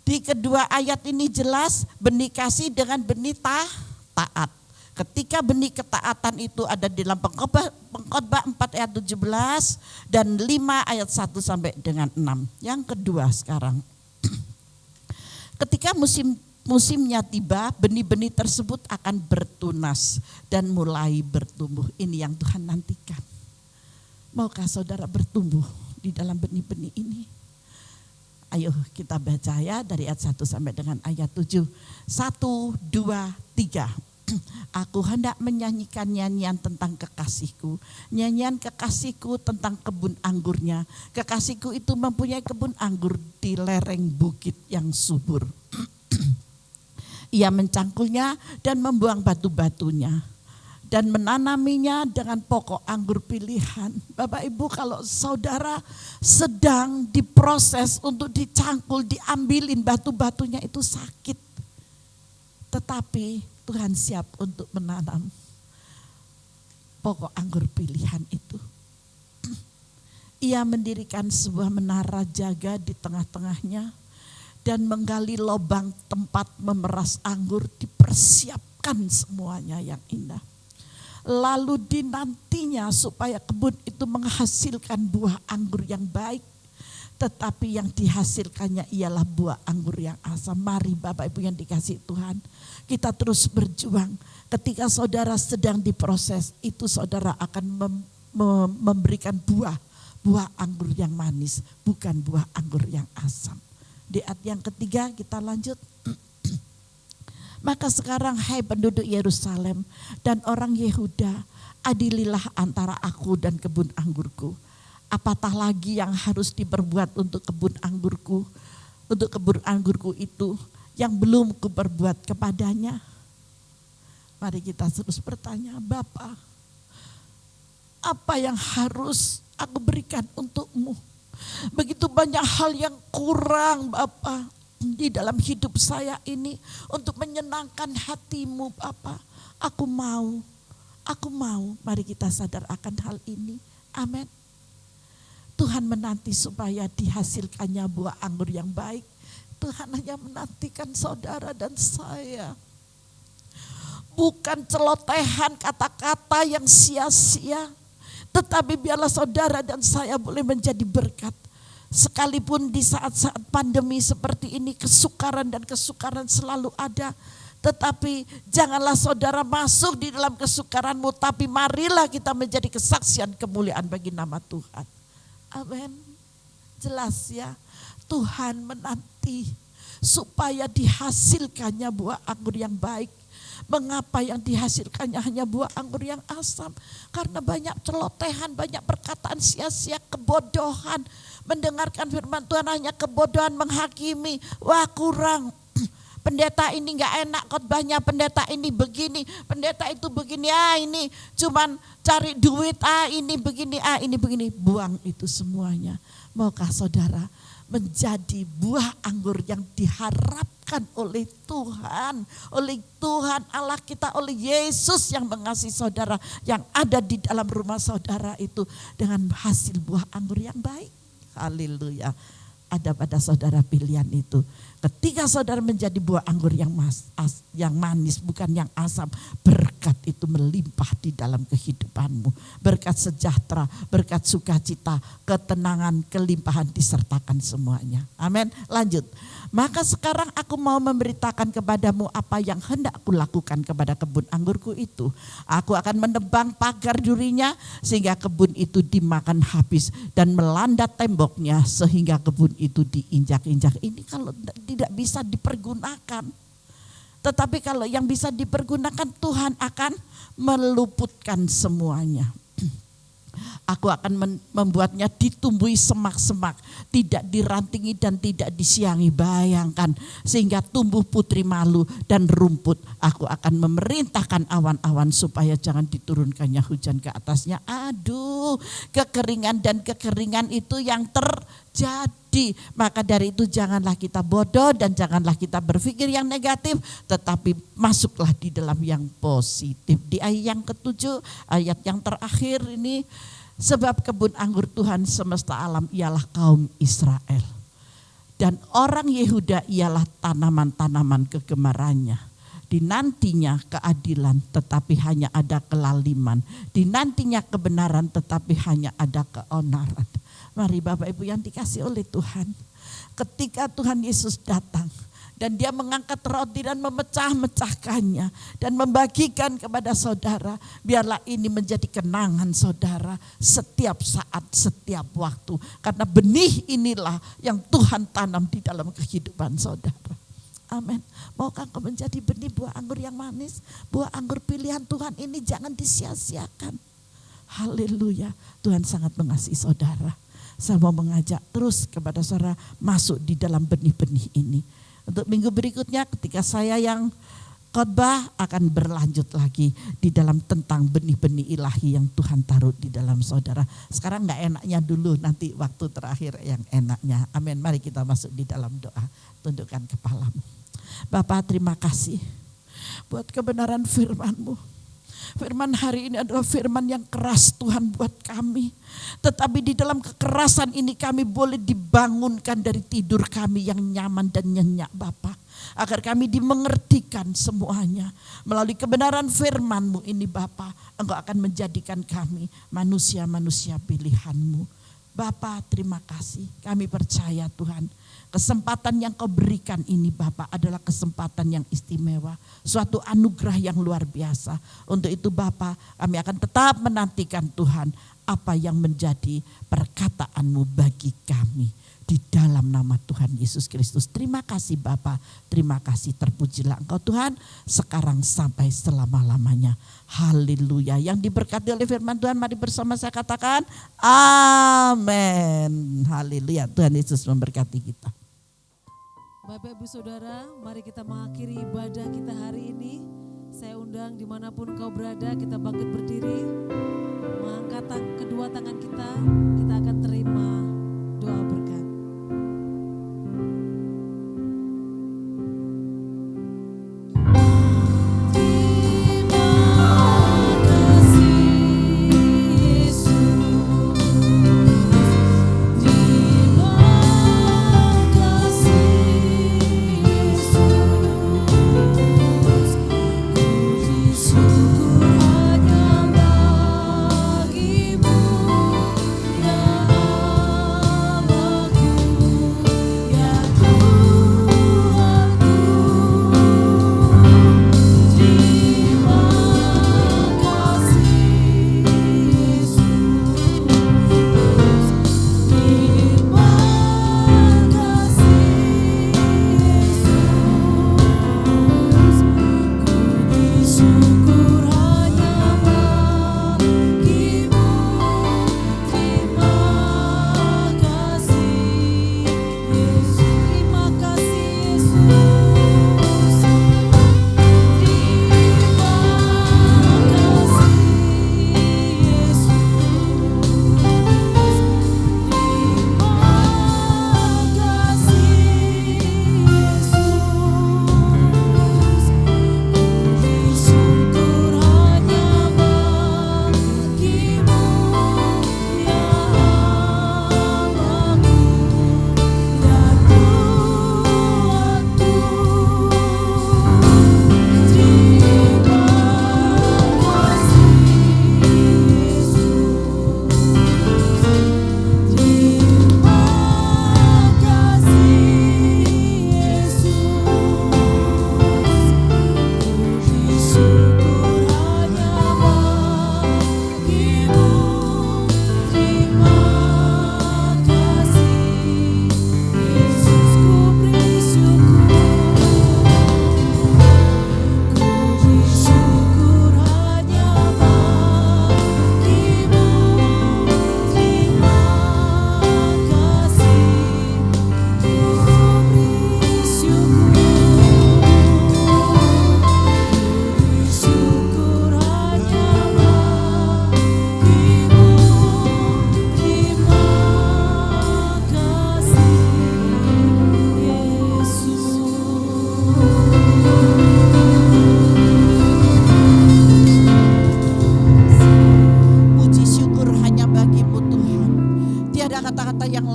Di kedua ayat ini jelas benih kasih dengan benih taat. Ketika benih ketaatan itu ada di dalam Pengkhotbah 4 ayat 17 dan 5 ayat 1 sampai dengan 6. Yang kedua sekarang. Ketika musimnya tiba, benih-benih tersebut akan bertunas dan mulai bertumbuh. Ini yang Tuhan nantikan. Maukah saudara bertumbuh di dalam benih-benih ini? Ayo kita baca ya dari ayat 1 sampai dengan ayat 7. 1, 2, 3. Aku hendak menyanyikan nyanyian tentang kekasihku. Nyanyian kekasihku tentang kebun anggurnya. Kekasihku itu mempunyai kebun anggur di lereng bukit yang subur. Ia mencangkulnya dan membuang batu-batunya. Dan menanaminya dengan pokok anggur pilihan. Bapak Ibu, kalau saudara sedang diproses untuk dicangkul, diambilin batu-batunya itu sakit. Tetapi Tuhan siap untuk menanam pokok anggur pilihan itu. Ia mendirikan sebuah menara jaga di tengah-tengahnya dan menggali lubang tempat memeras anggur, dipersiapkan semuanya yang indah. Lalu dinantinya supaya kebun itu menghasilkan buah anggur yang baik. Tetapi yang dihasilkannya ialah buah anggur yang asam. Mari Bapak Ibu yang dikasihi Tuhan, kita terus berjuang. Ketika saudara sedang diproses, itu saudara akan memberikan buah anggur yang manis, bukan buah anggur yang asam. Di ayat yang ketiga kita lanjut. Maka sekarang hai penduduk Yerusalem dan orang Yehuda, adililah antara aku dan kebun anggurku. Apatah lagi yang harus diperbuat untuk kebun anggurku itu yang belum kuperbuat kepadanya? Mari kita terus bertanya, Bapa, apa yang harus aku berikan untukmu? Begitu banyak hal yang kurang Bapa di dalam hidup saya ini untuk menyenangkan hatimu Bapa. Aku mau. Mari kita sadar akan hal ini. Amin. Tuhan menanti supaya dihasilkannya buah anggur yang baik. Tuhan hanya menantikan saudara dan saya. Bukan celotehan kata-kata yang sia-sia. Tetapi biarlah saudara dan saya boleh menjadi berkat. Sekalipun di saat-saat pandemi seperti ini kesukaran dan kesukaran selalu ada. Tetapi janganlah saudara masuk di dalam kesukaranmu. Tapi marilah kita menjadi kesaksian kemuliaan bagi nama Tuhan. Amin. Jelas ya, Tuhan menanti supaya dihasilkannya buah anggur yang baik. Mengapa yang dihasilkannya hanya buah anggur yang asam? Karena banyak celotehan, banyak perkataan sia-sia, kebodohan. Mendengarkan firman Tuhan hanya kebodohan, menghakimi. Wah kurang, pendeta ini gak enak khotbahnya, pendeta ini begini, pendeta itu begini, ini cuman cari duit, ini begini. Buang itu semuanya. Maukah saudara menjadi buah anggur yang diharapkan oleh Tuhan Allah kita, oleh Yesus yang mengasihi saudara, yang ada di dalam rumah saudara itu dengan hasil buah anggur yang baik. Haleluya. Ada pada saudara pilihan itu. Ketika saudara menjadi buah anggur yang manis, bukan yang asam, berkat itu melimpah di dalam kehidupanmu. Berkat sejahtera, berkat sukacita, ketenangan, kelimpahan disertakan semuanya. Amin. Lanjut. Maka sekarang aku mau memberitakan kepadamu apa yang hendak kulakukan kepada kebun anggurku itu. Aku akan menebang pagar durinya sehingga kebun itu dimakan habis dan melanda temboknya sehingga kebun itu diinjak-injak. Ini kalau tidak bisa dipergunakan. Tetapi kalau yang bisa dipergunakan, Tuhan akan meluputkan semuanya. Aku akan membuatnya ditumbuhi semak-semak, tidak dirantingi dan tidak disiangi. Bayangkan, sehingga tumbuh putri malu dan rumput. Aku akan memerintahkan awan-awan supaya jangan diturunkannya hujan ke atasnya. Aduh, kekeringan dan kekeringan itu yang terjadi. Maka dari itu janganlah kita bodoh dan janganlah kita berpikir yang negatif, tetapi masuklah di dalam yang positif. Di ayat yang ke-7, ayat yang terakhir ini, sebab kebun anggur Tuhan semesta alam ialah kaum Israel. Dan orang Yehuda ialah tanaman-tanaman kegemarannya. Dinantinya keadilan tetapi hanya ada kelaliman. Dinantinya kebenaran tetapi hanya ada keonaran. Mari Bapak Ibu yang dikasih oleh Tuhan. Ketika Tuhan Yesus datang dan dia mengangkat roti dan memecah-mecahkannya dan membagikan kepada saudara, biarlah ini menjadi kenangan saudara setiap saat, setiap waktu. Karena benih inilah yang Tuhan tanam di dalam kehidupan saudara. Amin. Maukah kau menjadi benih buah anggur yang manis? Buah anggur pilihan Tuhan ini jangan disia-siakan. Haleluya. Tuhan sangat mengasihi saudara. Saya mau mengajak terus kepada saudara masuk di dalam benih-benih ini. Untuk minggu berikutnya ketika saya yang khotbah akan berlanjut lagi di dalam tentang benih-benih ilahi yang Tuhan taruh di dalam saudara. Sekarang gak enaknya dulu, nanti waktu terakhir yang enaknya. Amin. Mari kita masuk di dalam doa. Tundukkan kepalamu. Bapa, terima kasih buat kebenaran firman-Mu. Firman hari ini adalah firman yang keras Tuhan buat kami. Tetapi di dalam kekerasan ini kami boleh dibangunkan dari tidur kami yang nyaman dan nyenyak Bapa. Agar kami dimengertikan semuanya. Melalui kebenaran firman-Mu ini Bapa, Engkau akan menjadikan kami manusia-manusia pilihan-Mu. Bapa, terima kasih. Kami percaya Tuhan. Kesempatan yang Kau berikan ini Bapa adalah kesempatan yang istimewa. Suatu anugerah yang luar biasa. Untuk itu Bapa, kami akan tetap menantikan Tuhan apa yang menjadi perkataan-Mu bagi kami. Di dalam nama Tuhan Yesus Kristus. Terima kasih Bapa, terima kasih, terpujilah Engkau Tuhan sekarang sampai selama-lamanya. Haleluya. Yang diberkati oleh firman Tuhan, mari bersama saya katakan amin. Haleluya. Tuhan Yesus memberkati kita. Bapak Ibu Saudara, mari kita mengakhiri ibadah kita hari ini. Saya undang dimanapun kau berada, kita bangkit berdiri, mengangkat kedua tangan kita akan terima doa berkat. Bagimu, ya Allah.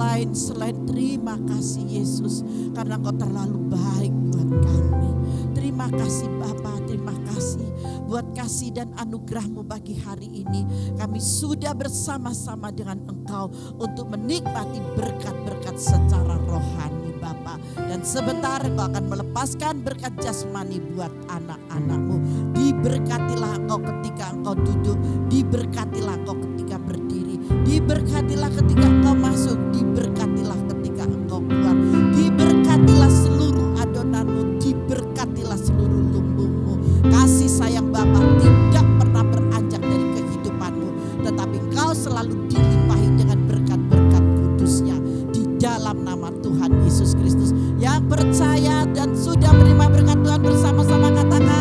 lain selain terima kasih Yesus, karena Engkau terlalu baik buat kami. Terima kasih Bapa, terima kasih buat kasih dan anugerah-Mu bagi hari ini. Kami sudah bersama-sama dengan Engkau untuk menikmati berkat-berkat secara rohani Bapa. Dan sebentar Engkau akan melepaskan berkat jasmani buat anak-anak-Mu. Diberkatilah Engkau ketika Engkau duduk, diberkatilah Engkau ketika berdiri, diberkatilah ketika Engkau masuk, diberkatilah ketika Engkau keluar, diberkatilah seluruh adonan-Mu, diberkatilah seluruh lumbung-Mu. Kasih sayang Bapa tidak pernah beranjak dari kehidupan-Mu, tetapi Engkau selalu dilimpahi dengan berkat-berkat kudus-Nya. Di dalam nama Tuhan Yesus Kristus, yang percaya dan sudah menerima berkat Tuhan bersama-sama katakan